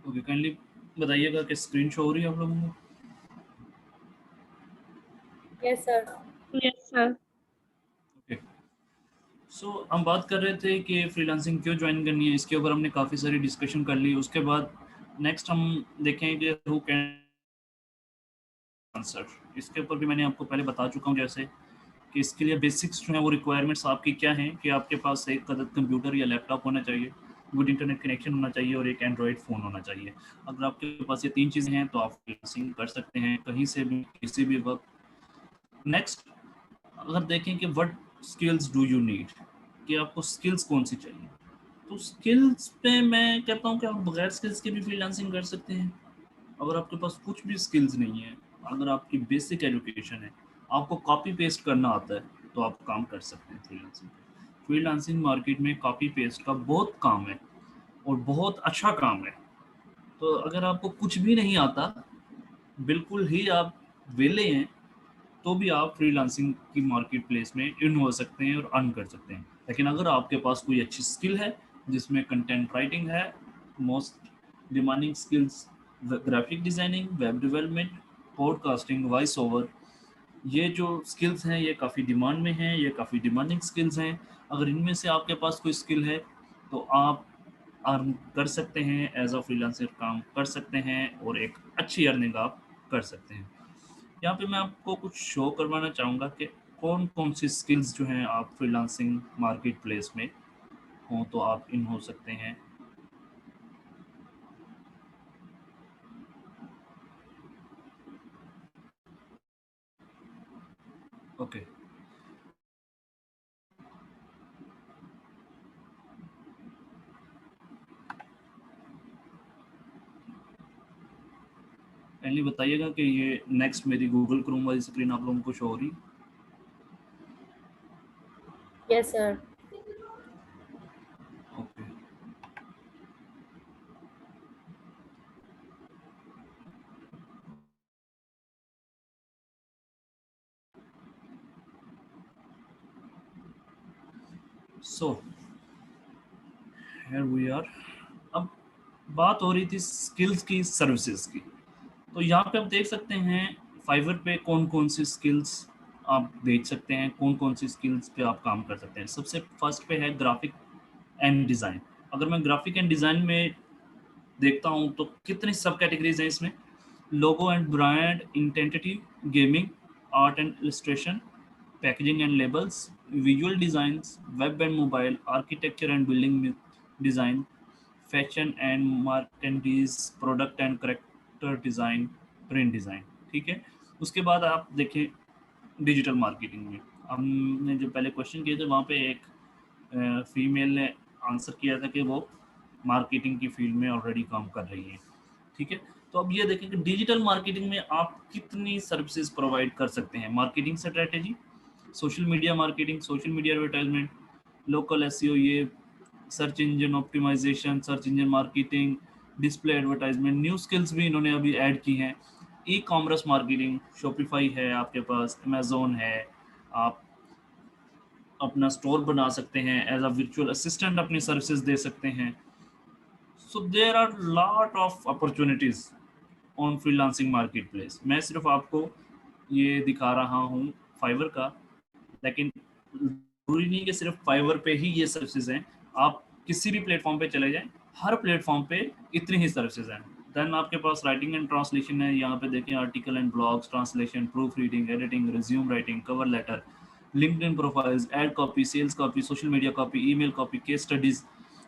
Okay, kindly बताइएगा कि screen show हो रही है आप लोगों को? Yes sir. Yes sir. Okay. So हम बात कर रहे थे कि फ्रीलांसिंग क्यों ज्वाइन करनी है, इसके ऊपर हमने काफ़ी सारी डिस्कशन कर ली। उसके बाद नेक्स्ट हम देखेंगे हु कैन आंसर। इसके ऊपर भी मैंने आपको पहले बता चुका हूँ, जैसे कि इसके लिए बेसिक्स जो हैं वो रिक्वायरमेंट्स आपकी क्या हैं कि आपके पास एक अदद कंप्यूटर या लैपटॉप होना चाहिए, गुड इंटरनेट कनेक्शन होना चाहिए और एक एंड्रॉयड फ़ोन होना चाहिए। अगर आपके पास ये 3 चीज़ें हैं तो आप फ्रीलांसिंग कर सकते हैं कहीं से भी, किसी भी वक़्त। नेक्स्ट, अगर देखें कि what skills do you need, कि आपको स्किल्स कौन-सी चाहिए? तो स्किल्स पे मैं कहता हूँ कि आप बगैर स्किल्स के भी फ्रीलांसिंग कर सकते हैं। अगर आपके पास कुछ भी स्किल्स नहीं है, अगर आपकी बेसिक एजुकेशन है, आपको कॉपी पेस्ट करना आता है, तो आप काम कर सकते हैं फ्रीलांसिंग पे। फ्रीलांसिंग मार्केट में कॉपी पेस्ट का बहुत काम है और बहुत अच्छा काम है। तो अगर आपको कुछ भी नहीं आता, बिल्कुल ही आप वेले हैं, तो भी आप फ्रीलांसिंग की मार्केट प्लेस में इन हो सकते हैं और अर्न कर सकते हैं। लेकिन अगर आपके पास कोई अच्छी स्किल है, जिसमें कंटेंट राइटिंग है, most demanding skills graphic designing, web development, podcasting, voice over, ये जो स्किल्स हैं ये काफ़ी डिमांड में हैं, ये काफ़ी डिमांडिंग स्किल्स हैं। अगर इनमें से आपके पास कोई स्किल है, तो आप अर्न कर सकते हैं, एज़ अ फ्रीलांसर काम कर सकते हैं और एक अच्छी अर्निंग आप कर सकते हैं। यहाँ पे मैं आपको कुछ शो करवाना चाहूँगा कि कौन-कौन सी स्किल्स जो हैं आप फ्रीलांसिंग मार्केट प्लेस में हों तो आप इन हो सकते हैं। ओके। काइंडली बताइएगा कि ये नेक्स्ट मेरी गूगल क्रोम वाली स्क्रीन आप लोगों को शो हो रही? Yes sir. Okay. So here we are. अब बात हो रही थी स्किल्स की, सर्विसेज की। तो यहाँ पे आप देख सकते हैं फाइवर पे कौन-कौन सी स्किल्स आप बेच सकते हैं, कौन-कौन सी स्किल्स पे आप काम कर सकते हैं। सबसे फर्स्ट पे है ग्राफिक एंड डिज़ाइन। अगर मैं ग्राफिक एंड डिज़ाइन में देखता हूँ तो कितनी सब कैटेगरीज हैं इसमें। Logo and brand identity, gaming, art and illustration, packaging and labels, visual designs, web and mobile, architecture and building design, fashion and merchandise, product and character design, print design. ठीक है। उसके बाद आप देखें डिजिटल मार्केटिंग में, हमने जो पहले क्वेश्चन किए थे वहाँ पे एक फीमेल ने आंसर किया था कि वो मार्केटिंग की फील्ड में ऑलरेडी काम कर रही है। ठीक है। तो अब ये देखें कि डिजिटल मार्केटिंग में आप कितनी सर्विसेज प्रोवाइड कर सकते हैं। Marketing strategy, social media marketing, social media advertisement, local SEO, ये search engine optimization, search engine marketing, display advertisement, new skills भी इन्होंने अभी ऐड की हैं। ई कॉमर्स मार्केटिंग, शॉपिफाई है आपके पास, अमेजोन है, आप अपना स्टोर बना सकते हैं, एज अ वर्चुअल असिस्टेंट अपनी सर्विसेज दे सकते हैं। So there are lot of opportunities on freelancing marketplace. मैं सिर्फ आपको ये दिखा रहा हूँ फाइवर का, लेकिन ज़रूरी नहीं कि सिर्फ फाइवर पे ही ये सर्विसेज हैं। आप किसी भी प्लेटफॉर्म पे चले जाएँ, हर प्लेटफॉर्म पे इतनी ही सर्विसेज हैं। देन आपके पास राइटिंग एंड ट्रांसलेशन है, यहाँ पे देखें article and blogs, translation, proofreading, editing, resume writing, cover letter, LinkedIn profiles, ad copy, sales copy, social media copy, email copy, case studies,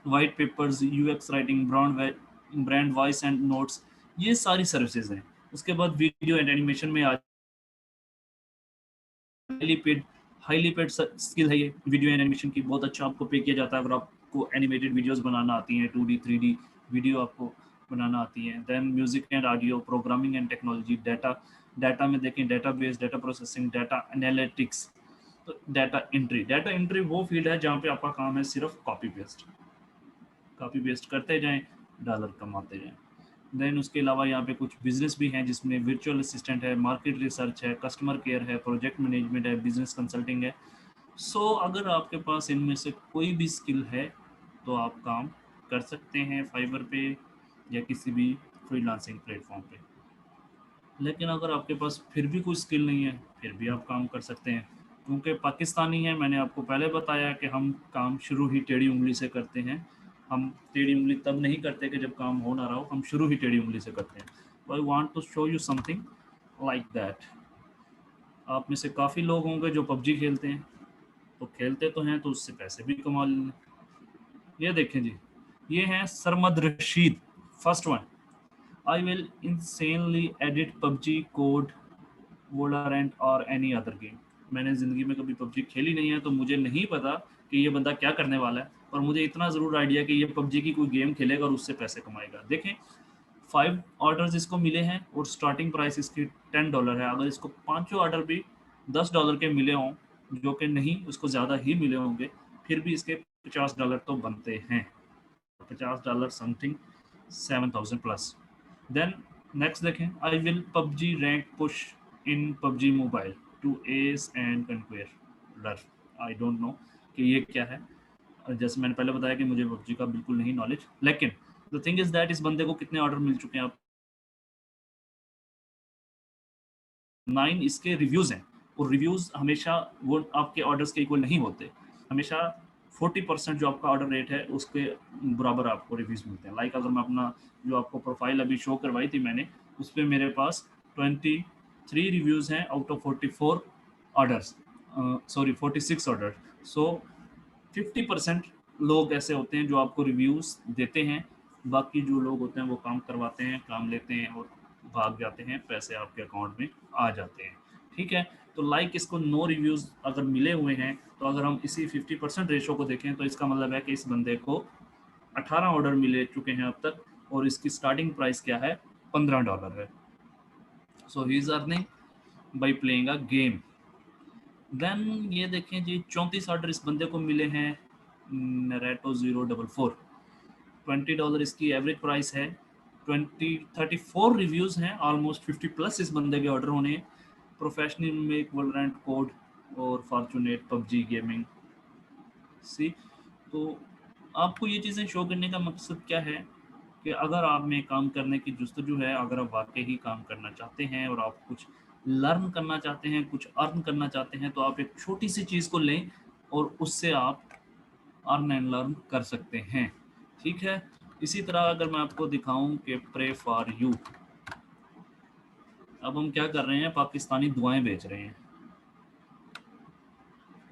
white papers, UX writing, brand voice and notes, ये सारी services हैं। उसके बाद video and animation में आ highly paid, highly paid skill है ये video and animation की। बहुत अच्छा आपको पे किया जाता है अगर आपको एनिमेटेड वीडियोस बनाना आती हैं, 2D 3D वीडियो आपको बनाना आती है। Then music and audio, programming and technology, data, data में देखें database, data processing, data analytics, तो डाटा एंट्री। डाटा एंट्री वो फील्ड है जहाँ पे आपका काम है सिर्फ कॉपी पेस्ट, कॉपी पेस्ट करते जाएं, डॉलर कमाते जाएं। देन उसके अलावा यहाँ पे कुछ बिजनेस भी हैं जिसमें वर्चुअल असिस्टेंट है, मार्केट रिसर्च है, कस्टमर केयर है, प्रोजेक्ट मैनेजमेंट है, बिजनेस कंसल्टिंग है। सो अगर आपके पास इनमें से कोई भी स्किल है तो आप काम कर सकते हैं फाइवर पे। या किसी भी फ्रीलांसिंग प्लेटफॉर्म पे। लेकिन अगर आपके पास फिर भी कोई स्किल नहीं है, फिर भी आप काम कर सकते हैं, क्योंकि पाकिस्तानी है, मैंने आपको पहले बताया कि हम काम शुरू ही टेढ़ी उंगली से करते हैं। हम टेढ़ी उंगली तब नहीं करते कि जब काम हो ना रहा हो, हम शुरू ही टेढ़ी उंगली से करते हैं। तो I want to show you something like that. आप में से काफ़ी लोग होंगे जो पबजी खेलते हैं, तो खेलते तो हैं तो उससे पैसे भी कमा लें। ये देखें जी, ये हैं Sarmad Rashid, first one. I will insanely edit PUBG COD Valorant और एनी अदर गेम। मैंने ज़िंदगी में कभी पबजी खेली नहीं है, तो मुझे नहीं पता कि ये बंदा क्या करने वाला है, और मुझे इतना ज़रूर आइडिया कि ये पबजी की कोई गेम खेलेगा और उससे पैसे कमाएगा। देखें, 5 ऑर्डर्स इसको मिले हैं और स्टार्टिंग प्राइस इसकी $10 है। अगर इसको पाँचों ऑर्डर भी $10 के मिले हों, जो कि नहीं, उसको ज़्यादा ही मिले होंगे, फिर भी इसके $50 तो बनते हैं। $50 समथिंग 7,000 प्लस। देन नेक्स्ट देखें, I will PUBG rank push in PUBG mobile to ace and conqueror. I don't know कि ये क्या है। जैसे मैंने पहले बताया कि मुझे पबजी का बिल्कुल नहीं नॉलेज, लेकिन द थिंग इज दैट इस बंदे को कितने ऑर्डर मिल चुके हैं? आप 9 इसके रिव्यूज़ हैं, और रिव्यूज़ हमेशा वो आपके ऑर्डर्स के इक्वल नहीं होते। हमेशा 40% जो आपका ऑर्डर रेट है उसके बराबर आपको रिव्यूज़ मिलते हैं। लाइक अगर मैं अपना जो आपको प्रोफाइल अभी शो करवाई थी मैंने, उस पे मेरे पास 23 रिव्यूज़ हैं out of 44 orders, sorry 46 order. So 50% लोग ऐसे होते हैं जो आपको रिव्यूज़ देते हैं, बाकी जो लोग होते हैं वो काम करवाते हैं, काम लेते हैं और भाग जाते हैं, पैसे आपके अकाउंट में आ जाते हैं। ठीक है? तो लाइक इसको 9 रिव्यूज़ अगर मिले हुए हैं, तो अगर हम इसी 50% रेशो को देखें, तो इसका मतलब है कि इस बंदे को 18 ऑर्डर मिले चुके हैं अब तक, और इसकी स्टार्टिंग प्राइस क्या है? $15 है। So he is earning by playing a game. Then ये देखें जी, 34 ऑर्डर इस बंदे को मिले हैं नरेटो 044। $20 इसकी एवरेज प्राइस है। 34 रिव्यूज़ हैं, ऑलमोस्ट 50 प्लस इस बंदे के ऑर्डर होने हैं। प्रोफेशनल मेक वोलोरेंट कोड और फॉर्चुनेट पबजी गेमिंग सी। तो आपको ये चीज़ें शो करने का मकसद क्या है कि अगर आप में काम करने की जुस्तजू है, अगर आप वाकई ही काम करना चाहते हैं और आप कुछ लर्न करना चाहते हैं, कुछ अर्न करना चाहते हैं, तो आप एक छोटी सी चीज़ को लें और उससे आप अर्न एंड लर्न कर सकते हैं। ठीक है? इसी तरह अगर मैं आपको दिखाऊं कि प्रे फॉर यू, अब हम क्या कर रहे हैं, पाकिस्तानी दुआएं बेच रहे हैं।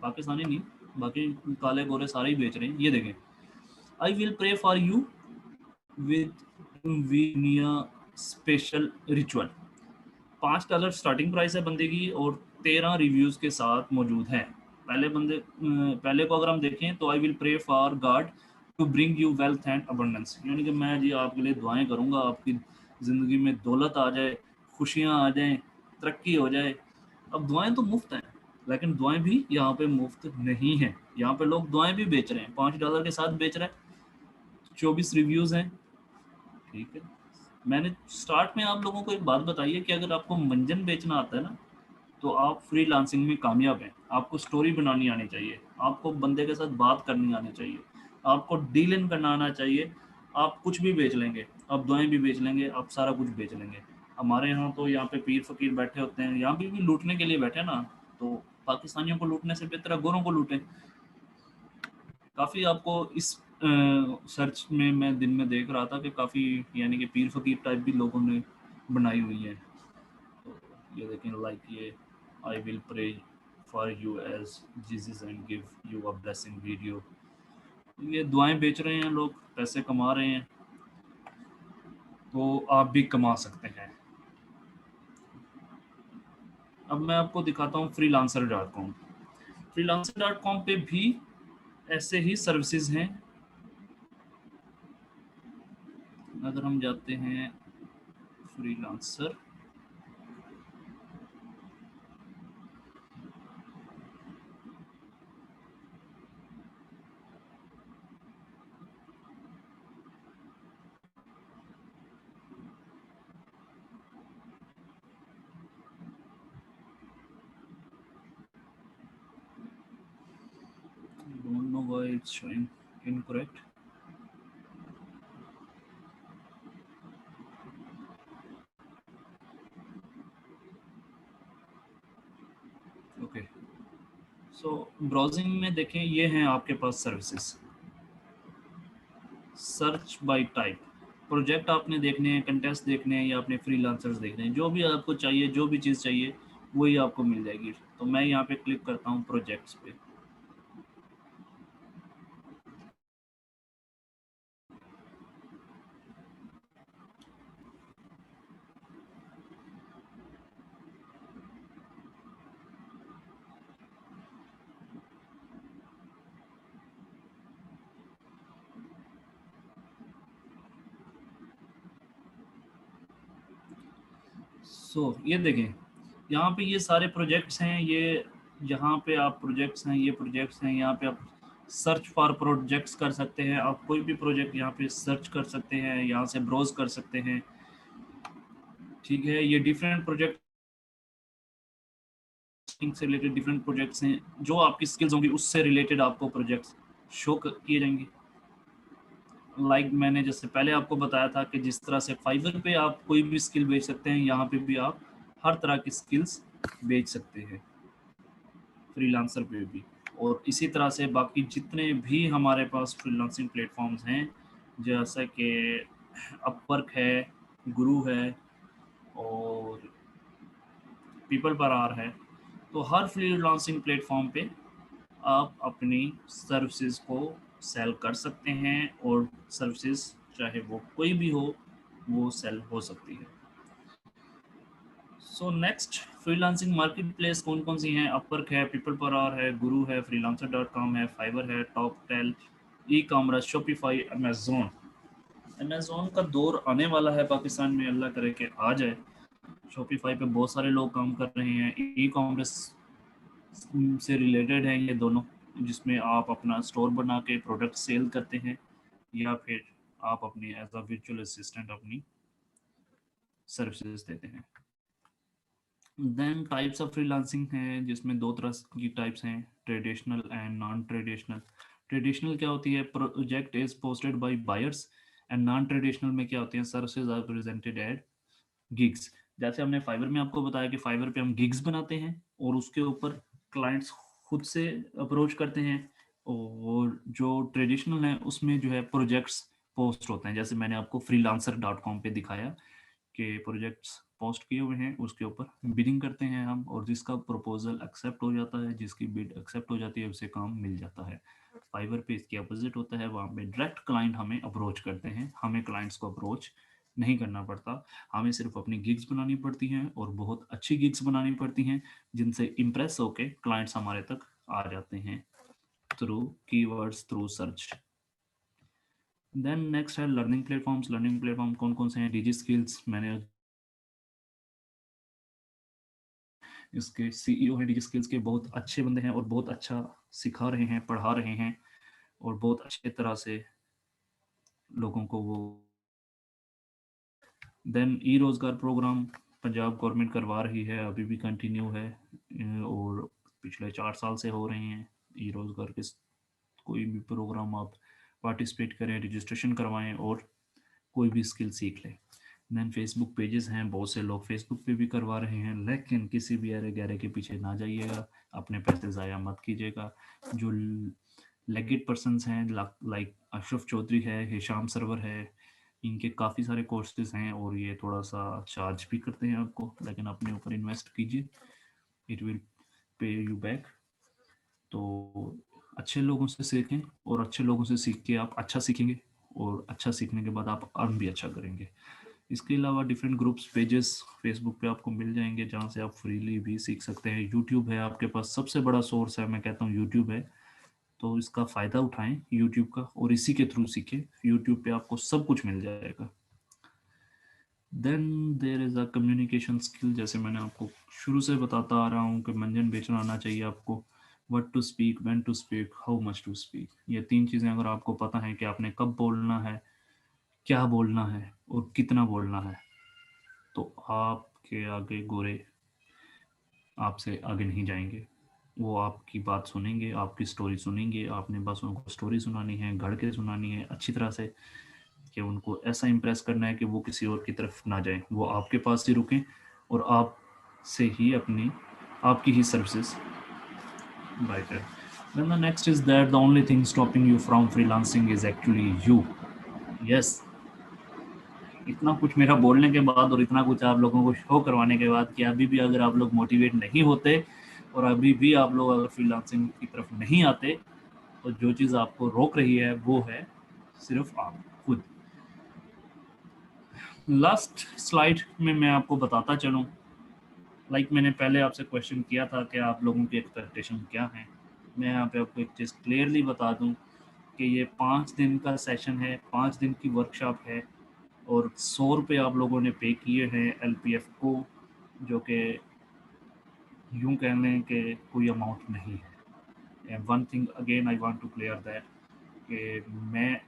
पाकिस्तानी नहीं, बाकी काले गोरे सारे ही बेच रहे हैं। ये देखें, I will pray for you with वीनिया स्पेशल रिचुअल। $5 स्टार्टिंग प्राइस है बंदे की, और 13 रिव्यूज़ के साथ मौजूद है। पहले को अगर हम देखें तो I will pray for God to bring you wealth and abundance, यानी कि मैं जी आपके लिए दुआएं करूंगा, आपकी ज़िंदगी में दौलत आ जाए, खुशियां आ जाएं, तरक्की हो जाए। अब दुआएं तो मुफ्त हैं, लेकिन दुआएं भी यहाँ पे मुफ्त नहीं हैं। यहाँ पे लोग दुआएं भी बेच रहे हैं, $5 के साथ बेच रहे हैं। 24 रिव्यूज़ हैं। ठीक है? मैंने स्टार्ट में आप लोगों को एक बात बताई है कि अगर आपको मंजन बेचना आता है ना, तो आप फ्रीलांसिंग में कामयाब हैं। आपको स्टोरी बनानी आनी चाहिए, आपको बंदे के साथ बात करनी आनी चाहिए, आपको डील इन करना आना चाहिए। आप कुछ भी बेच लेंगे, आप दुआएं भी बेच लेंगे, आप सारा कुछ बेच लेंगे। हमारे यहाँ तो यहाँ पे पीर फकीर बैठे होते हैं, यहाँ भी लूटने के लिए बैठे हैं ना, तो पाकिस्तानियों को लूटने से बेहतर है गोरों को लूटें। काफ़ी आपको इस सर्च में मैं दिन में देख रहा था कि काफ़ी, यानी कि पीर फकीर टाइप भी लोगों ने बनाई हुई है। तो ये देखें, लाइक ये I will pray for you as Jesus and give you a blessing video. ये दुआएं बेच रहे हैं लोग, पैसे कमा रहे हैं, तो आप भी कमा सकते हैं। अब मैं आपको दिखाता हूँ freelancer.com। freelancer.com पे भी ऐसे ही सर्विसेज हैं। अगर हम जाते हैं freelancer, don't know why it's showing incorrect। So browsing में देखें, ये हैं आपके पास services. Search by type, project आपने देखने हैं, कंटेस्ट देखने हैं या अपने फ्रीलांसर्स देखने हैं, जो भी आपको चाहिए, जो भी चीज़ चाहिए वही आपको मिल जाएगी। तो मैं यहाँ पे क्लिक करता हूँ प्रोजेक्ट्स पे। ये देखें, यहाँ पे ये सारे प्रोजेक्ट्स हैं, ये यहाँ पे आप प्रोजेक्ट्स हैं, ये प्रोजेक्ट्स हैं। यहाँ पे आप सर्च फॉर प्रोजेक्ट्स कर सकते हैं, आप कोई भी प्रोजेक्ट यहाँ पे सर्च कर सकते हैं, यहाँ से ब्राउज कर सकते हैं। ठीक है, ये डिफरेंट प्रोजेक्ट से रिलेटेड डिफरेंट प्रोजेक्ट्स हैं, जो आपकी स्किल्स होंगी उससे रिलेटेड आपको प्रोजेक्ट्स शो किए जाएंगे। मैंने जैसे पहले आपको बताया था कि जिस तरह से फाइवर पे आप कोई भी स्किल बेच सकते हैं, यहाँ पे भी आप हर तरह की स्किल्स बेच सकते हैं फ्रीलांसर पे भी। और इसी तरह से बाकी जितने भी हमारे पास फ्रीलांसिंग प्लेटफॉर्म्स हैं, जैसा कि अपवर्क है, गुरु है और पीपल पर आर है, तो हर फ्रीलांसिंग प्लेटफॉर्म पे आप अपनी सर्विसेज को सेल कर सकते हैं, और सर्विसेज चाहे वो कोई भी हो, वो सेल हो सकती है। So next, freelancing market place कौन कौन सी हैं? अपवर्क है, पीपल पर आर है, गुरु है, फ्रीलांसर.com है, फाइवर है, Toptal, e commerce, Shopify, Amazon. Amazon का दौर आने वाला है पाकिस्तान में, अल्लाह करे कि आ जाए। शॉपिफाई पे बहुत सारे लोग काम कर रहे हैं, ई कॉमर्स से रिलेटेड हैं ये दोनों, जिसमें आप अपना स्टोर बना के प्रोडक्ट सेल करते हैं, या फिर आप अपनी एज अ वर्चुअल असिस्टेंट अपनी सर्विसेज देते हैं। देन टाइप्स ऑफ फ्रीलांसिंग है, जिसमें दो तरह की टाइप्स हैं, traditional and non traditional. Traditional क्या होती है? Project is posted by buyers. And non traditional में क्या होती है? Services are presented at gigs. जैसे हमने फाइवर में आपको बताया कि फाइवर पे हम गिग्स बनाते हैं और उसके ऊपर क्लाइंट्स खुद से अप्रोच करते हैं। और जो ट्रेडिशनल है उसमें जो है प्रोजेक्ट्स पोस्ट होते हैं, जैसे मैंने आपको freelancer.com पे दिखाया कि प्रोजेक्ट्स पोस्ट किए हुए हैं, उसके ऊपर बिडिंग करते हैं हम, और जिसका प्रपोजल एक्सेप्ट हो जाता है, जिसकी बिड एक्सेप्ट हो जाती है, उसे काम मिल जाता है। फाइवर पे इसके अपोजिट होता है, वहाँ पे डायरेक्ट क्लाइंट हमें अप्रोच करते हैं, हमें क्लाइंट्स को अप्रोच नहीं करना पड़ता। हमें सिर्फ अपनी गिग्स बनानी पड़ती हैं, और बहुत अच्छी गिग्स बनानी पड़ती हैं, जिनसे इम्प्रेस होके क्लाइंट्स हमारे तक आ जाते हैं through keywords, through search. Then next है लर्निंग प्लेटफॉर्म्स। लर्निंग प्लेटफॉर्म कौन कौन से हैं? डिजी स्किल्स, मैंने इसके सीईओ हैं डिजी स्किल्स के, बहुत अच्छे बंदे हैं और बहुत अच्छा सिखा रहे हैं, पढ़ा रहे हैं, और बहुत अच्छे तरह से लोगों को वो। देन ई रोज़गार प्रोग्राम पंजाब गवर्नमेंट करवा रही है, अभी भी कंटिन्यू है, और पिछले 4 साल से हो रहे हैं ई रोज़गार के। कोई भी प्रोग्राम आप पार्टिसिपेट करें, रजिस्ट्रेशन करवाएं और कोई भी स्किल सीख लें। देन फेसबुक पेजेस हैं, बहुत से लोग फेसबुक पे भी करवा रहे हैं, लेकिन किसी भी अरे गहरे के पीछे ना जाइएगा, अपने पैसे ज़ाया मत कीजिएगा। जो लेगिट पर्सनस हैं, लाइक अशरफ चौधरी है, हिशाम सरवर है, इनके काफ़ी सारे कोर्सेज हैं, और ये थोड़ा सा चार्ज भी करते हैं आपको, लेकिन अपने ऊपर इन्वेस्ट कीजिए, it will pay you back. तो अच्छे लोगों से सीखें, और अच्छे लोगों से सीख के आप अच्छा सीखेंगे, और अच्छा सीखने के बाद आप अर्न भी अच्छा करेंगे। इसके अलावा डिफरेंट ग्रुप्स पेजेस फेसबुक पे आपको मिल जाएंगे, जहाँ से आप फ्रीली भी सीख सकते हैं। यूट्यूब है आपके पास, सबसे बड़ा सोर्स है, मैं कहता हूँ यूट्यूब है। तो इसका फ़ायदा उठाएं यूट्यूब का, और इसी के थ्रू सीखें। यूट्यूब पे आपको सब कुछ मिल जाएगा। Then there is a communication skill, जैसे मैंने आपको शुरू से बताता आ रहा हूँ कि मंजन बेचना आना चाहिए आपको। What to speak, when to speak, how much to speak, ये तीन चीज़ें अगर आपको पता है कि आपने कब बोलना है, क्या बोलना है और कितना बोलना है, तो आपके आगे गोरे आपसे आगे नहीं जाएंगे। वो आपकी बात सुनेंगे, आपकी स्टोरी सुनेंगे। आपने बस उनको स्टोरी सुनानी है, गढ़ के सुनानी है अच्छी तरह से, कि उनको ऐसा इम्प्रेस करना है कि वो किसी और की तरफ ना जाएं, वो आपके पास ही रुकें, और आप से ही अपनी आपकी ही services Right. Then the next is that the only thing stopping you from freelancing is actually you. Yes, इतना कुछ मेरा बोलने के बाद और इतना कुछ आप लोगों को शो करवाने के बाद कि अभी भी अगर आप लोग मोटिवेट नहीं होते और अभी भी आप लोग अगर फ्रीलांसिंग की तरफ नहीं आते, तो जो चीज़ आपको रोक रही है वो है सिर्फ आप खुद। लास्ट स्लाइड में मैं आपको बताता चलूँ, लाइक मैंने पहले आपसे क्वेश्चन किया था कि आप लोगों की एक्सपेक्टेशन क्या है। मैं यहाँ पे आपको एक चीज़ क्लियरली बता दूँ कि ये 5 दिन का सेशन है, 5 दिन की वर्कशॉप है और 100 रुपये आप लोगों ने पे किए हैं LPF को, जो कि यूँ कह लें कि कोई अमाउंट नहीं है। And one thing again I want to clear that कि मैं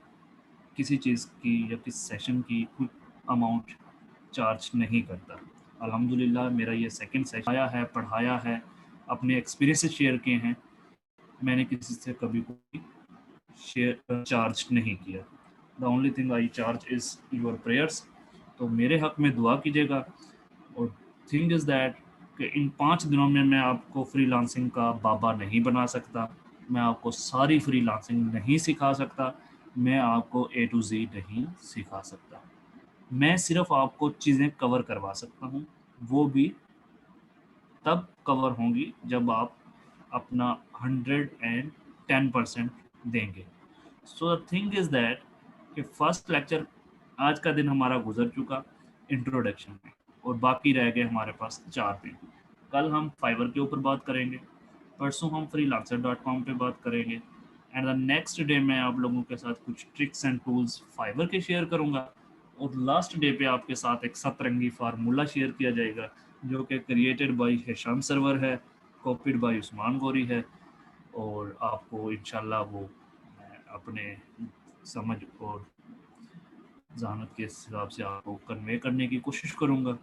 किसी चीज़ की या किसी सेशन की कोई अमाउंट चार्ज नहीं करता। अल्हम्दुलिल्लाह मेरा ये सेकंड सेशन आया है, पढ़ाया है, अपने एक्सपीरियंसेस शेयर किए हैं, मैंने किसी से कभी कोई शेयर चार्ज नहीं किया। The only thing I charge is your prayers. तो मेरे हक में दुआ कीजिएगा। और थिंग इज़ दैट कि इन 5 दिनों में मैं आपको फ्रीलांसिंग का बाबा नहीं बना सकता, मैं आपको सारी फ्रीलांसिंग नहीं सिखा सकता, मैं आपको A to Z नहीं सिखा सकता। मैं सिर्फ आपको चीज़ें कवर करवा सकता हूँ, वो भी तब कवर होंगी जब आप अपना 110% देंगे। So the thing is that कि फर्स्ट लेक्चर आज का दिन हमारा गुजर चुका इंट्रोडक्शन में, और बाकी रह गए हमारे पास 4 दिन। कल हम फाइवर के ऊपर बात करेंगे, परसों हम freelancer.com पे बात करेंगे, एंड द नेक्स्ट डे मैं आप लोगों के साथ कुछ ट्रिक्स एंड टूल्स फाइवर के शेयर करूंगा, और लास्ट डे पे आपके साथ एक सतरंगी फार्मूला शेयर किया जाएगा जो कि क्रिएटेड बाय हिशाम सरवर है, कॉपीड बाय उस्मान गौरी है, और आपको इंशाल्लाह वो मैं अपने समझ और जहानत के हिसाब से आपको कन्वे करने की कोशिश करूँगा।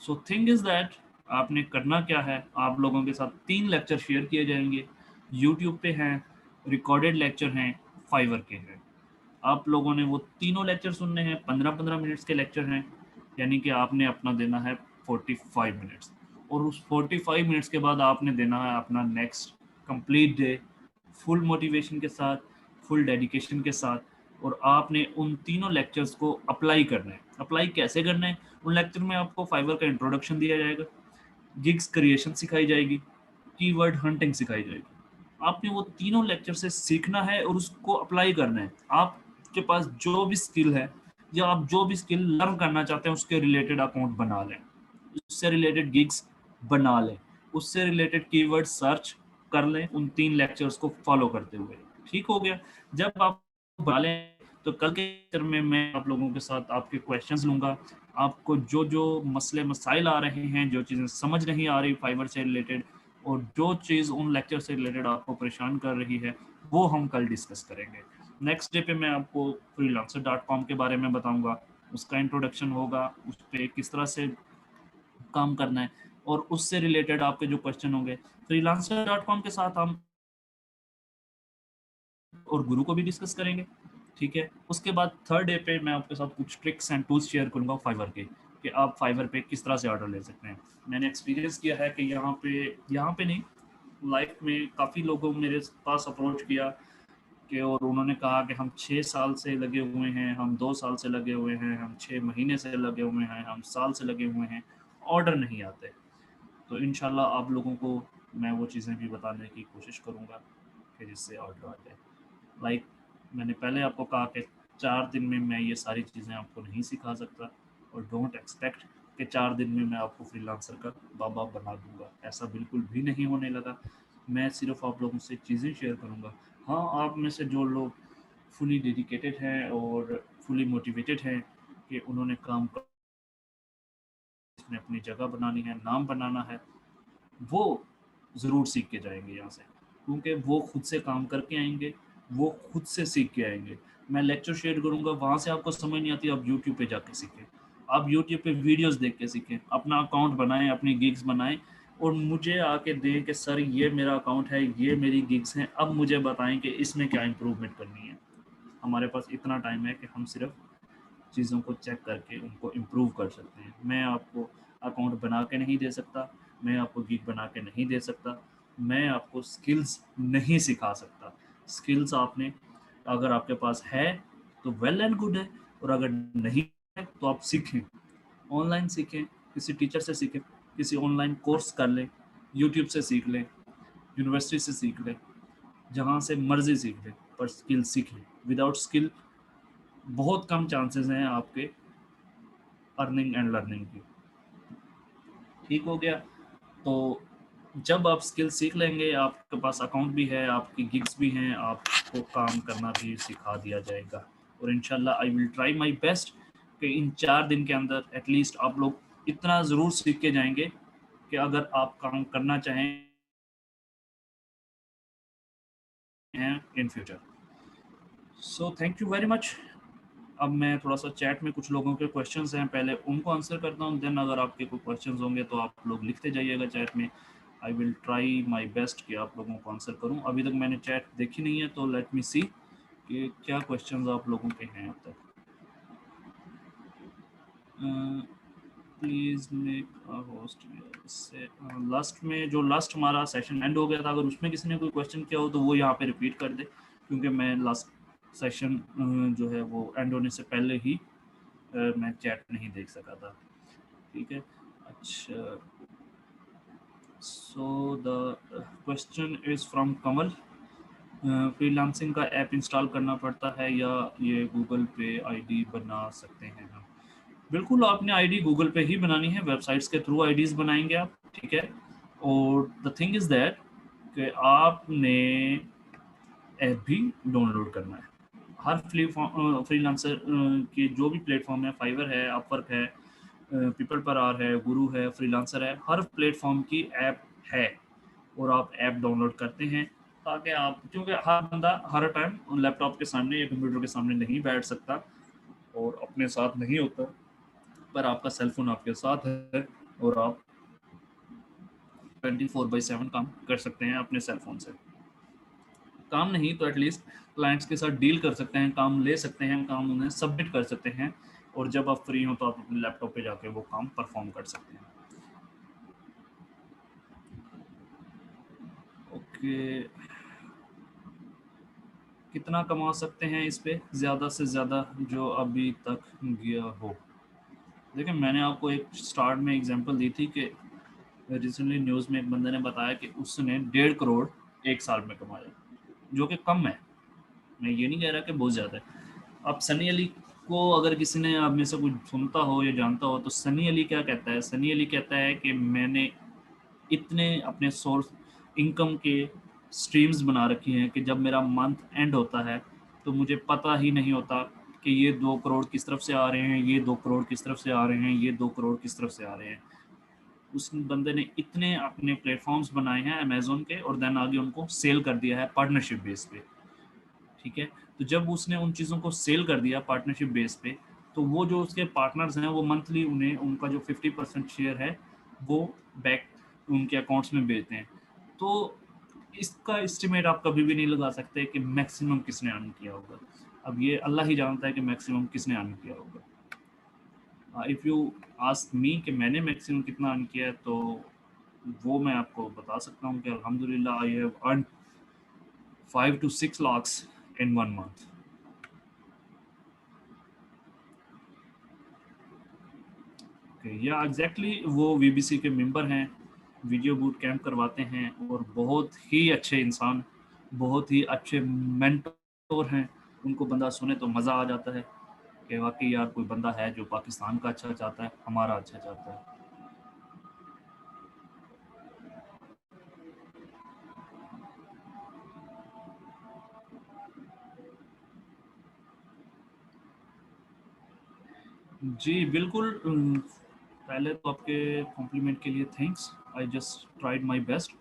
सो थिंग इज़ दैट आपने करना क्या है, आप लोगों के साथ 3 लेक्चर शेयर किए जाएंगे, यूट्यूब पे हैं, रिकॉर्डेड लेक्चर हैं, फाइवर के हैं। आप लोगों ने वो तीनों लेक्चर सुनने हैं, 15-15 मिनट्स के लेक्चर हैं, यानी कि आपने अपना देना है 45 मिनट्स, और उस 45 मिनट्स के बाद आपने देना है अपना next complete day full motivation के साथ, फुल डेडिकेशन के साथ, और आपने उन तीनों लेक्चर्स को अप्लाई करना है। अप्लाई कैसे करना है? उन लेक्चर में आपको फाइवर का इंट्रोडक्शन दिया जाएगा, गिग्स क्रिएशन सिखाई जाएगी, कीवर्ड हंटिंग सिखाई जाएगी। आपने वो तीनों लेक्चर से सीखना है और उसको अप्लाई करना है। आपके पास जो भी स्किल है या आप जो भी स्किल लर्न करना चाहते हैं उसके रिलेटेड अकाउंट बना लें, उससे रिलेटेड गिग्स बना लें, उससे रिलेटेड कीवर्ड सर्च कर लें उन 3 लेक्चर्स को फॉलो करते हुए। ठीक हो गया? जब आप बना लें तो कल के लेक्चर में मैं आप लोगों के साथ आपके क्वेश्चंस लूँगा। आपको जो मसले मसाइल आ रहे हैं, जो चीज़ें समझ नहीं आ रही फाइवर से रिलेटेड, और जो चीज़ उन लेक्चर से रिलेटेड आपको परेशान कर रही है, वो हम कल डिस्कस करेंगे। नेक्स्ट डे पे मैं आपको freelancer.com के बारे में बताऊंगा, उसका इंट्रोडक्शन होगा, उस पर किस तरह से काम करना है, और उससे रिलेटेड आपके जो क्वेश्चन होंगे freelancer.com के साथ हम और गुरु को भी डिस्कस करेंगे। ठीक है, उसके बाद थर्ड डे पे मैं आपके साथ कुछ ट्रिक्स एंड टूल्स शेयर करूंगा फाइवर के, कि आप फाइवर पे किस तरह से ऑर्डर ले सकते हैं। मैंने एक्सपीरियंस किया है कि यहाँ पे नहीं, लाइफ में काफ़ी लोगों मेरे पास अप्रोच किया कि, और उन्होंने कहा कि हम 6 साल से लगे हुए हैं, हम 2 साल से लगे हुए हैं, हम 6 महीने से लगे हुए हैं, हम साल से लगे हुए हैं, ऑर्डर नहीं आते। तो इंशाल्लाह आप लोगों को मैं वो चीज़ें भी बताने की कोशिश करूँगा कि जिससे ऑर्डर आ जाए। लाइक मैंने पहले आपको कहा कि 4 दिन में मैं ये सारी चीज़ें आपको नहीं सिखा सकता, और डोंट एक्सपेक्ट कि 4 दिन में मैं आपको फ्रीलांसर का बाबा बना दूंगा, ऐसा बिल्कुल भी नहीं होने लगा। मैं सिर्फ आप लोगों से चीज़ें शेयर करूंगा। हाँ, आप में से जो लोग फुली डेडिकेटेड हैं और फुली मोटिवेटेड हैं कि उन्होंने काम कर इसमें अपनी जगह बनानी है, नाम बनाना है, वो ज़रूर सीख के जाएँगे यहाँ से, क्योंकि वो खुद से काम करके आएँगे, वो खुद से सीख के आएँगे। मैं लेक्चर शेयर करूँगा, वहाँ से आपको समझ नहीं आती, आप यूट्यूब पे जाके सीखें। आप यूट्यूब पे वीडियोज़ देख के सीखें, अपना अकाउंट बनाएँ, अपनी गिग्स बनाएँ, और मुझे आके दें कि सर ये मेरा अकाउंट है, ये मेरी गिग्स हैं, अब मुझे बताएँ कि इसमें क्या इम्प्रूवमेंट करनी है। हमारे पास इतना टाइम है कि हम सिर्फ़ चीज़ों को चेक करके उनको इम्प्रूव कर सकते हैं। मैं आपको अकाउंट बना के नहीं दे सकता, मैं आपको गिग बना के नहीं दे सकता, मैं आपको स्किल्स नहीं सिखा सकता। स्किल्स आपने, अगर आपके पास है तो वेल एंड गुड है, और अगर नहीं है तो आप सीखें, ऑनलाइन सीखें, किसी टीचर से सीखें, किसी ऑनलाइन कोर्स कर लें, यूट्यूब से सीख लें, यूनिवर्सिटी से सीख लें, जहाँ से मर्जी सीख लें, पर स्किल सीख लें। विदाउट स्किल बहुत कम चांसेस हैं आपके अर्निंग एंड लर्निंग की। ठीक हो गया? तो जब आप स्किल सीख लेंगे, आपके पास अकाउंट भी है, आपकी गिग्स भी हैं, आपको काम करना भी सिखा दिया जाएगा। और इंशाल्लाह आई विल ट्राई माय बेस्ट कि इन 4 दिन के अंदर एटलीस्ट आप लोग इतना ज़रूर सीख के जाएंगे कि अगर आप काम करना चाहें in future. So thank you very much. अब मैं थोड़ा-सा चैट में कुछ लोगों के क्वेश्चंस हैं, पहले उनको आंसर करता हूँ, देन अगर आपके कोई क्वेश्चंस होंगे तो आप लोग लिखते जाइएगा चैट में। आई विल ट्राई माय बेस्ट कि आप लोगों को आंसर करूँ। अभी तक मैंने चैट देखी नहीं है, तो लेट मी सी कि क्या क्वेश्चंस आप लोगों के हैं अब तक। Please make a host. इससे लास्ट में जो लास्ट हमारा सेशन एंड हो गया था, अगर उसमें किसी ने कोई क्वेश्चन किया हो तो वो यहाँ पे रिपीट कर दे, क्योंकि मैं लास्ट सेशन जो है वो एंड होने से पहले ही मैं चैट नहीं देख सका था। ठीक है, अच्छा। So the question is from Kamal. Freelancing का ऐप इंस्टॉल करना पड़ता है या ये गूगल पे आईडी बना सकते हैं हम? बिल्कुल, आपने आईडी गूगल पे ही बनानी है, वेबसाइट्स के थ्रू आईडीज बनाएंगे आप। ठीक है, और द थिंग इज दैट कि आपने ऐप भी डाउनलोड करना है। हर फ्रीलांसर की जो भी प्लेटफॉर्म है, फाइवर है, अपवर्क है, पीपल पर आर है, गुरु है, फ्रीलांसर है, हर प्लेटफॉर्म की ऐप है, और आप ऐप डाउनलोड करते हैं ताकि आप, क्योंकि हर बंदा हर टाइम लैपटॉप के सामने या कंप्यूटर के सामने नहीं बैठ सकता और अपने साथ नहीं होता, पर आपका सेल फोन आपके साथ है और आप 24/7 काम कर सकते हैं अपने सेल फोन से। काम नहीं तो एटलीस्ट क्लाइंट्स के साथ डील कर सकते हैं, काम ले सकते हैं, काम उन्हें सबमिट कर सकते हैं, और जब आप फ्री हो तो आप अपने लैपटॉप पे जाके वो काम परफॉर्म कर सकते हैं। ओके, कितना कमा सकते हैं इस पे ज़्यादा से ज़्यादा जो अभी तक गया हो? देखिए, मैंने आपको एक स्टार्ट में एग्जांपल दी थी कि रिसेंटली न्यूज़ में एक बंदे ने बताया कि उसने 1.5 करोड़ एक साल में कमाया, जो कि कम है। मैं ये नहीं कह रहा कि बहुत ज़्यादा है। अब सनी अली को अगर किसी ने आप में से कुछ सुनता हो या जानता हो, तो सनी अली क्या कहता है? सनी अली कहता है कि मैंने इतने अपने सोर्स इनकम के स्ट्रीम्स बना रखी हैं कि जब मेरा मंथ एंड होता है तो मुझे पता ही नहीं होता कि ये 2 करोड़ किस तरफ से आ रहे हैं, ये 2 करोड़ किस तरफ से आ रहे हैं, ये 2 करोड़ किस तरफ से आ रहे हैं। उस बंदे ने इतने अपने प्लेटफॉर्म्स बनाए हैं अमेजोन के, और देन आगे उनको सेल कर दिया है पार्टनरशिप बेस पे। ठीक है, तो जब उसने उन चीज़ों को सेल कर दिया पार्टनरशिप बेस पे, तो वो जो उसके पार्टनर्स हैं वो मंथली उन्हें उनका जो 50% शेयर है वो बैक उनके अकाउंट्स में भेजते हैं। तो इसका एस्टिमेट आप कभी भी नहीं लगा सकते कि मैक्सिमम किसने अर्न किया होगा। अब ये अल्लाह ही जानता है कि मैक्सिमम किसने अर्न किया होगा। इफ़ यू आस्क मी कि मैंने मैक्सिमम कितना अर्न किया है, तो वो मैं आपको बता सकता हूँ कि अल्हम्दुलिल्लाह I have earn 5 to 6 lakhs in 1 month। या एग्जैक्टली वो वीबीसी के मेंबर हैं, वीडियो बूट कैंप करवाते हैं, और बहुत ही अच्छे इंसान, बहुत ही अच्छे मेंटोर हैं। उनको बंदा सुने तो मज़ा आ जाता है कि वाकई यार कोई बंदा है जो पाकिस्तान का अच्छा चाहता है, हमारा अच्छा चाहता है। जी बिल्कुल। पहले तो आपके कॉम्प्लीमेंट के लिए thanks. I just tried my best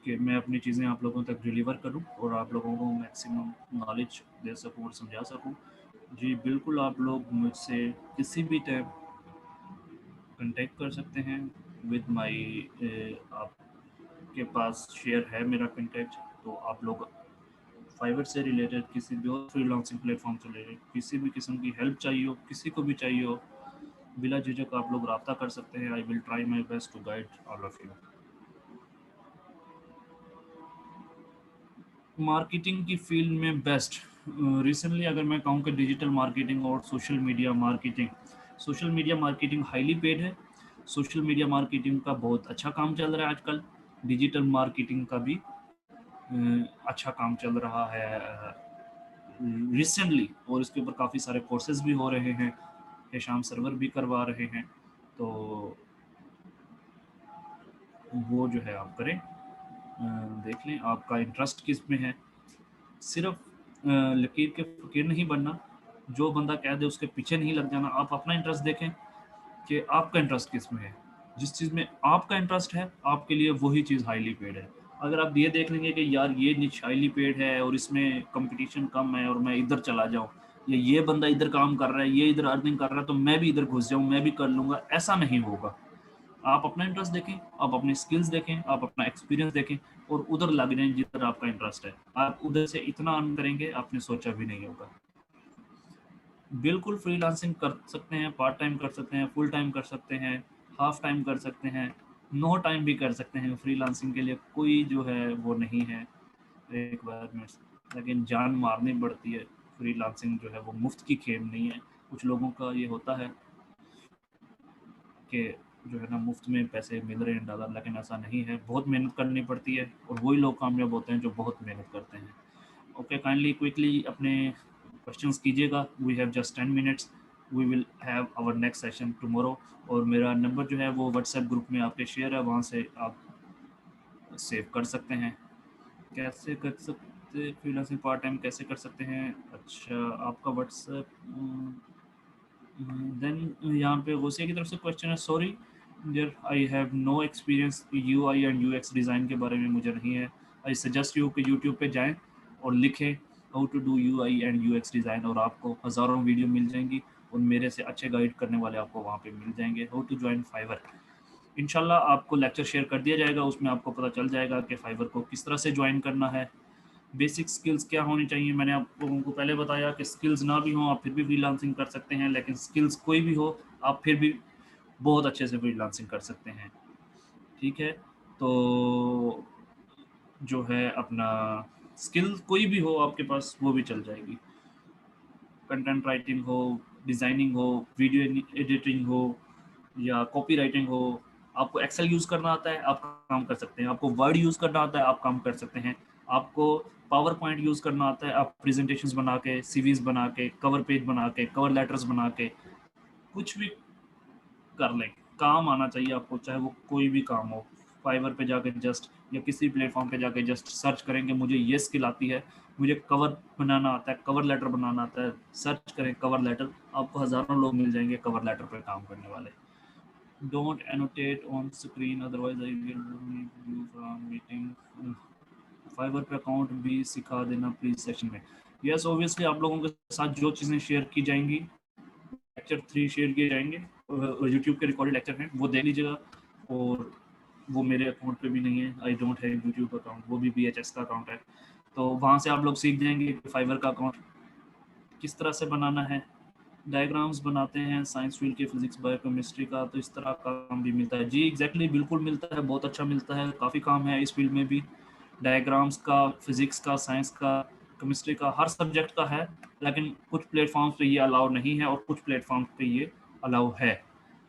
कि मैं अपनी चीज़ें आप लोगों तक डिलीवर करूं और आप लोगों को मैक्सिमम नॉलेज दे सकूं और समझा सकूं। जी बिल्कुल, आप लोग मुझसे किसी भी टाइम कांटेक्ट कर सकते हैं विद माय, आपके पास शेयर है मेरा कांटेक्ट, तो आप लोग फाइवर से रिलेटेड किसी भी और फ्रीलांसिंग प्लेटफॉर्म से रिलेटेड किसी भी किस्म की हेल्प चाहिए हो, किसी को भी चाहिए हो, बिला झिझक आप लोग रब्ता कर सकते हैं। I will try my best to guide all of you. Marketing की फील्ड में बेस्ट रिसेंटली अगर मैं कहूँ कि डिजिटल मार्केटिंग और social media marketing highly paid है। सोशल मीडिया मार्केटिंग का बहुत अच्छा काम चल रहा है आजकल। डिजिटल मार्केटिंग का भी अच्छा काम चल रहा है रिसेंटली, और इसके ऊपर काफ़ी सारे कोर्सेज भी हो रहे हैं। हेशाम सर्वर भी करवा रहे हैं, तो वो जो है आप करें। देख लें आपका इंटरेस्ट किस में है। सिर्फ लकीर के फ़कीर नहीं बनना, जो बंदा कह दे उसके पीछे नहीं लग जाना। आप अपना इंटरेस्ट देखें कि आपका इंटरेस्ट किस में है। जिस चीज़ में आपका इंटरेस्ट है, आपके लिए वही चीज़ हाईली पेड है। अगर आप ये देख लेंगे कि यार ये निच हाईली पेड है और इसमें कंपटीशन कम है और मैं इधर चला जाऊँ, या ये बंदा इधर काम कर रहा है, ये इधर अर्निंग कर रहा है, तो मैं भी इधर घुस जाऊँ, मैं भी कर लूँगा, ऐसा नहीं होगा। आप अपना इंटरेस्ट देखें, आप अपनी स्किल्स देखें, आप अपना एक्सपीरियंस देखें और उधर लग जाएँ जिधर आपका इंटरेस्ट है। आप उधर से इतना अर्न करेंगे, आपने सोचा भी नहीं होगा। बिल्कुल फ्रीलांसिंग कर सकते हैं, पार्ट टाइम कर सकते हैं, फुल टाइम कर सकते हैं, हाफ टाइम कर सकते हैं, नो टाइम भी कर सकते हैं। फ्रीलांसिंग के लिए कोई जो है वो नहीं है रिक्वायरमेंट्स, लेकिन जान मारनी पड़ती है। फ्रीलांसिंग जो है वो मुफ्त की खेल नहीं है। कुछ लोगों का ये होता है कि जो है ना मुफ्त में पैसे मिल रहे हैं ज़्यादा, लेकिन ऐसा नहीं है। बहुत मेहनत करनी पड़ती है और वही लोग कामयाब होते हैं जो बहुत मेहनत करते हैं। ओके, काइंडली क्विकली अपने क्वेश्चंस कीजिएगा। We have just 10 minutes, we will have our next session tomorrow. और मेरा नंबर जो है वो व्हाट्सएप ग्रुप में आपके शेयर है, वहाँ से आप सेव कर सकते हैं। कैसे कर सकते फ्रीलांसिंग पार्ट टाइम कैसे कर सकते हैं? अच्छा, आपका व्हाट्सएप देन यहाँ पे गौसिया की तरफ से क्वेश्चन है। Sorry dear, I have no experience UI and UX design के बारे में मुझे नहीं है। आई सजेस्ट यू कि यूट्यूब पे जाएं और लिखें how to do UI and UX design, और आपको हज़ारों वीडियो मिल जाएंगी और मेरे से अच्छे गाइड करने वाले आपको वहाँ पे मिल जाएंगे। हाउ टू ज्वाइन फाइवर, इंशाल्लाह आपको लेक्चर शेयर कर दिया जाएगा, उसमें आपको पता चल जाएगा कि फाइवर को किस तरह से ज्वाइन करना है। बेसिक स्किल्स क्या होनी चाहिए, मैंने आप लोगों को पहले बताया कि स्किल्स ना भी हों आप फिर भी फ्रीलांसिंग कर सकते हैं, लेकिन स्किल्स कोई भी हो आप फिर भी बहुत अच्छे से फ्रीलांसिंग कर सकते हैं। ठीक है, तो जो है अपना स्किल कोई भी हो आपके पास वो भी चल जाएगी। कंटेंट राइटिंग हो, डिज़ाइनिंग हो, वीडियो एडिटिंग हो या कॉपी राइटिंग हो। आपको एक्सेल यूज़ करना आता है आप काम कर सकते हैं, आपको वर्ड यूज़ करना आता है आप काम कर सकते हैं, आपको पावर पॉइंट यूज़ करना आता है आप प्रेजेंटेशंस बना के, सीवीज बना के, कवर पेज बना के, कवर लेटर्स बना के कुछ भी कर लें। काम आना चाहिए आपको, चाहे वो कोई भी काम हो। फाइवर पे जाके जस्ट या किसी प्लेटफॉर्म पे जाके जस्ट सर्च करेंगे मुझे ये स्किल आती है, मुझे कवर बनाना आता है, कवर लेटर बनाना आता है, सर्च करें कवर लेटर, आपको हज़ारों लोग मिल जाएंगे कवर लेटर पे काम करने वाले। Don't annotate on screen otherwise I will remove you from meeting. Fiverr पे अकाउंट भी सिखा देना प्लीज सेशन में। यस, ऑब्वियसली आप लोगों के साथ जो चीज़ें शेयर की जाएंगी, लेक्चर 3 शेयर किए जाएंगे, यूट्यूब के रिकॉर्डेड लेक्चर हैं वो देख लीजिएगा। और वो मेरे अकाउंट पे भी नहीं है, I don't have YouTube account, वो भी BHS का अकाउंट है। तो वहाँ से आप लोग सीख जाएंगे कि फाइवर का अकाउंट किस तरह से बनाना है। डायग्राम्स बनाते हैं साइंस फील्ड के, फिजिक्स बायोकेमिस्ट्री का, तो इस तरह का काम भी मिलता है। जी एग्जैक्टली, बिल्कुल मिलता है, बहुत अच्छा मिलता है, काफ़ी काम है इस फील्ड में भी। डायग्राम्स का, फिजिक्स का, साइंस का, केमिस्ट्री का, हर सब्जेक्ट का है। लेकिन कुछ प्लेटफॉर्म्स पे ये अलाउ नहीं है और कुछ प्लेटफॉर्म्स पे ये अलाउ है।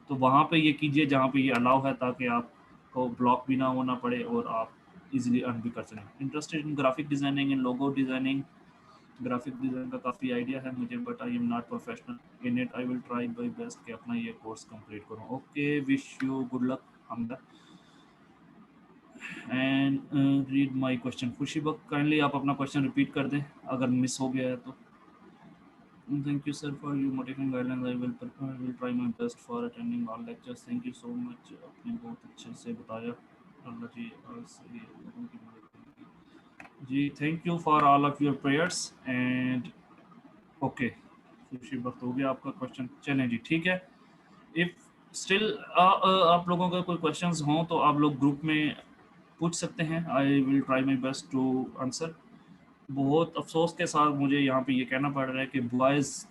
तो वहाँ पे ये कीजिए जहाँ पे ये अलाउ है, ताकि आपको ब्लॉक भी ना होना पड़े और आप इजीली अर्न भी कर सकें। Interested in graphic designing and logo designing, graphic design का काफ़ी आइडिया है मुझे, but I am not professional in it. I will try my best कि अपना ये कोर्स कंप्लीट करूँ। Okay, wish you good luck Hamda and read my question. खुशी बक, kindly आप अपना क्वेश्चन रिपीट कर दें अगर मिस हो गया है तो। Thank you sir for your motivating guidelines, I will try my best for attending all lectures. Thank you so much, आपने बहुत अच्छे से बताया। अल्लाह जी और सही लोगों की मदद करेगी। जी thank you for all of your prayers and okay, खुशी वक्त हो गया आपका क्वेश्चन। चलें जी, ठीक है। इफ स्टिल आप लोगों का कोई क्वेश्चंस हों तो आप लोग ग्रुप में पूछ सकते हैं। I will try my best to answer. बहुत अफसोस के साथ मुझे यहाँ पे ये कहना पड़ रहा है कि बॉयज़